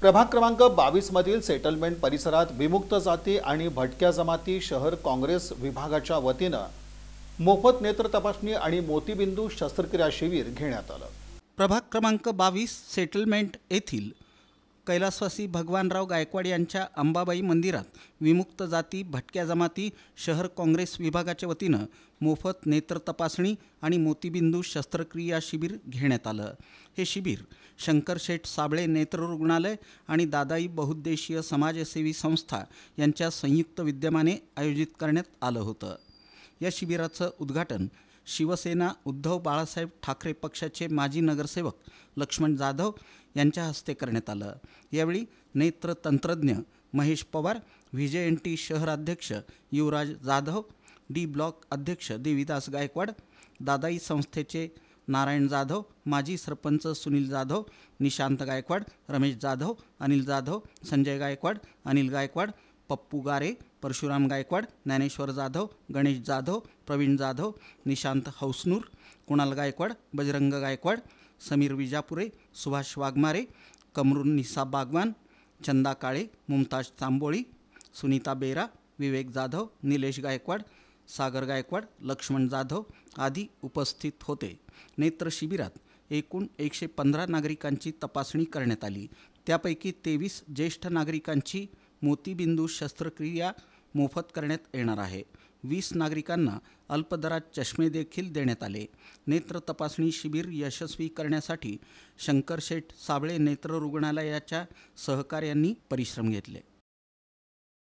प्रभाग क्रमांक 22 मधील सेटलमेंट परिसरात विमुक्त जाती आणि भटक्या जमाती शहर काँग्रेस विभागाच्या वतीनं मोफत नेत्र तपासणी आणि मोतीबिंदू शस्त्रक्रिया शिबिर घेण्यात आलं। प्रभाग क्रमांक 22 सेटलमेंट येथील कैलासवासी भगवानराव गायकवाड यांच्या अंबाबाई मंदिरात विमुक्त जाती भटक्या जमाती शहर काँग्रेस विभागाच्या वतीनं मोफत नेत्र तपासणी आणि मोतीबिंदू शस्त्रक्रिया शिबिर घेण्यात आलं। हे शिबिर शंकरशेठ साबळे नेत्र रुग्णालय आणि दादाई बहुउद्देशीय समाजसेवी संस्था यांच्या संयुक्त विद्यमाने आयोजित करण्यात आलं होतं। या शिबिराचं उद्घाटन शिवसेना उद्धव बाळासाहेब ठाकरे पक्षाचे माजी नगरसेवक लक्ष्मण जाधव यांच्या हस्ते करण्यात आलं। यावेळी नेत्र तंत्रज्ञ महेश पवार, व्हीजेएनटी शहर अध्यक्ष युवराज जाधव, डी ब्लॉक अध्यक्ष देवीदास गायकवाड, दादाई संस्थेचे नारायण जाधव, माजी सरपंच सुनील जाधव, निशांत गायकवाड, रमेश जाधव, अनिल जाधव, संजय गायकवाड, अनिल गायकवाड, पप्पू गारे, परशुराम गायकवाड, ज्ञानेश्वर जाधव, गणेश जाधव, प्रवीण जाधव, निशांत हौसनूर, कुणाल गायकवाड, बजरंग गायकवाड, समीर विजापुरे, सुभाष वाघमारे, कमरुन निसा बागवान, चंदा काळे, मुमताज तांबोळी, सुनीता बेरा, विवेक जाधव, निलेश गायकवाड, सागर गायकवाड, लक्ष्मण जाधव आदी उपस्थित होते। नेत्र शिबिरात एकूण 115 नागरिकांची तपासणी करण्यात आली। त्यापैकी 23 ज्येष्ठ नागरिकांची मोतीबिंदू शस्त्रक्रिया मोफत करण्यात येणार आहे। 20 नागरिकांना अल्पदरात चष्मे देखील देण्यात आले। नेत्र तपासणी शिबिर यशस्वी करण्यासाठी शंकरशेठ साबळे नेत्र रुग्णालयाच्या सहकार्यांनी परिश्रम घेतले।